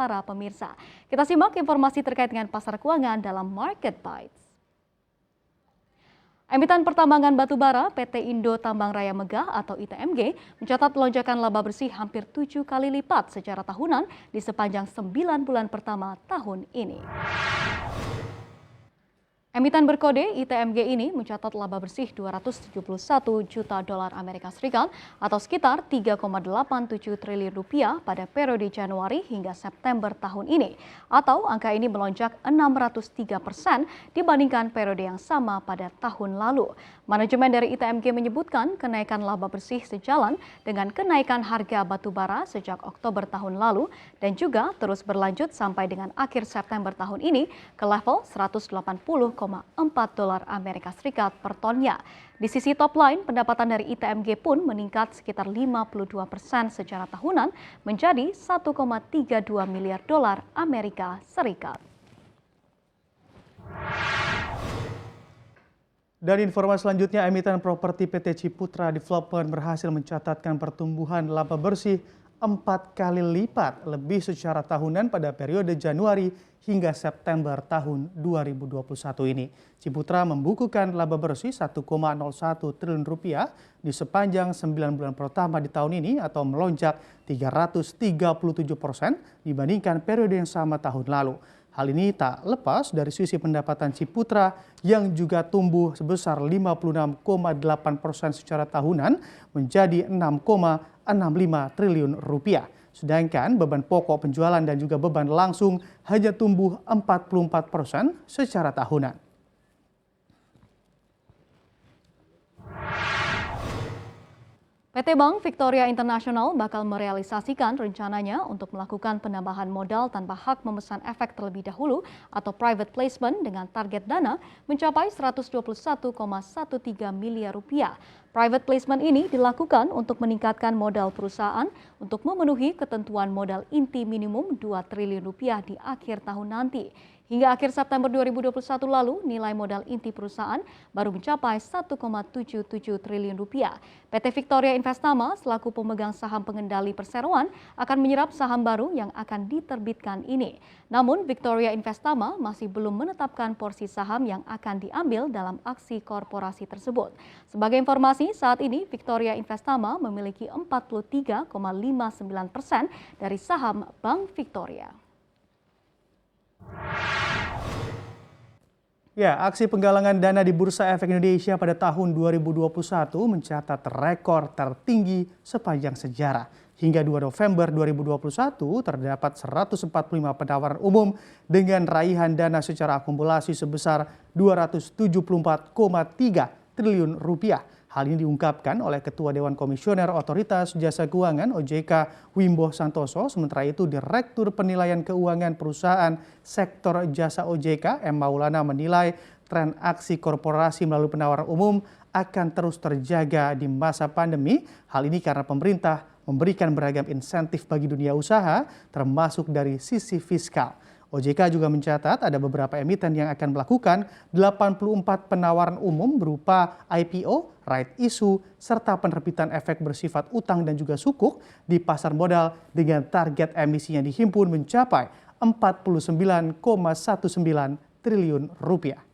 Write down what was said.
para pemirsa. Kita simak informasi terkait dengan pasar keuangan dalam Market Bites. Emiten pertambangan batubara PT Indo Tambang Raya Megah atau ITMG mencatat lonjakan laba bersih hampir 7 kali lipat secara tahunan di sepanjang 9 bulan pertama tahun ini. Emiten berkode ITMG ini mencatat laba bersih 271 juta dolar Amerika Serikat atau sekitar 3,87 triliun rupiah pada periode Januari hingga September tahun ini. Atau angka ini melonjak 603% dibandingkan periode yang sama pada tahun lalu. Manajemen dari ITMG menyebutkan kenaikan laba bersih sejalan dengan kenaikan harga batubara sejak Oktober tahun lalu dan juga terus berlanjut sampai dengan akhir September tahun ini ke level 180,4 dolar Amerika Serikat per tonnya. Di sisi top line, pendapatan dari ITMG pun meningkat sekitar 52% secara tahunan menjadi 1,32 miliar dolar Amerika Serikat. Dan informasi selanjutnya, emiten properti PT Ciputra Development berhasil mencatatkan pertumbuhan laba bersih 4 kali lipat lebih secara tahunan pada periode Januari hingga September tahun 2021 ini. Ciputra membukukan laba bersih 1,01 triliun rupiah di sepanjang 9 bulan pertama di tahun ini atau melonjak 337% dibandingkan periode yang sama tahun lalu. Hal ini tak lepas dari sisi pendapatan Ciputra yang juga tumbuh sebesar 56,8% secara tahunan menjadi 6,65 triliun rupiah. Sedangkan beban pokok penjualan dan juga beban langsung hanya tumbuh 44% secara tahunan. PT Bank Victoria International bakal merealisasikan rencananya untuk melakukan penambahan modal tanpa hak memesan efek terlebih dahulu atau private placement dengan target dana mencapai 121,13 miliar rupiah. Private placement ini dilakukan untuk meningkatkan modal perusahaan untuk memenuhi ketentuan modal inti minimum 2 triliun rupiah di akhir tahun nanti. Hingga akhir September 2021 lalu, nilai modal inti perusahaan baru mencapai 1,77 triliun rupiah. PT Victoria Investama selaku pemegang saham pengendali perseroan akan menyerap saham baru yang akan diterbitkan ini. Namun Victoria Investama masih belum menetapkan porsi saham yang akan diambil dalam aksi korporasi tersebut. Sebagai informasi, saat ini Victoria Investama memiliki 43,59% dari saham Bank Victoria. Ya, aksi penggalangan dana di Bursa Efek Indonesia pada tahun 2021 mencatat rekor tertinggi sepanjang sejarah. Hingga 2 November 2021 terdapat 145 penawaran umum dengan raihan dana secara akumulasi sebesar 274,3 triliun rupiah. Hal ini diungkapkan oleh Ketua Dewan Komisioner Otoritas Jasa Keuangan OJK Wimbo Santoso, sementara itu Direktur Penilaian Keuangan Perusahaan Sektor Jasa OJK M. Maulana menilai tren aksi korporasi melalui penawaran umum akan terus terjaga di masa pandemi. Hal ini karena pemerintah memberikan beragam insentif bagi dunia usaha termasuk dari sisi fiskal. OJK juga mencatat ada beberapa emiten yang akan melakukan 84 penawaran umum berupa IPO, right issue, serta penerbitan efek bersifat utang dan juga sukuk di pasar modal dengan target emisi yang dihimpun mencapai 49,19 triliun rupiah.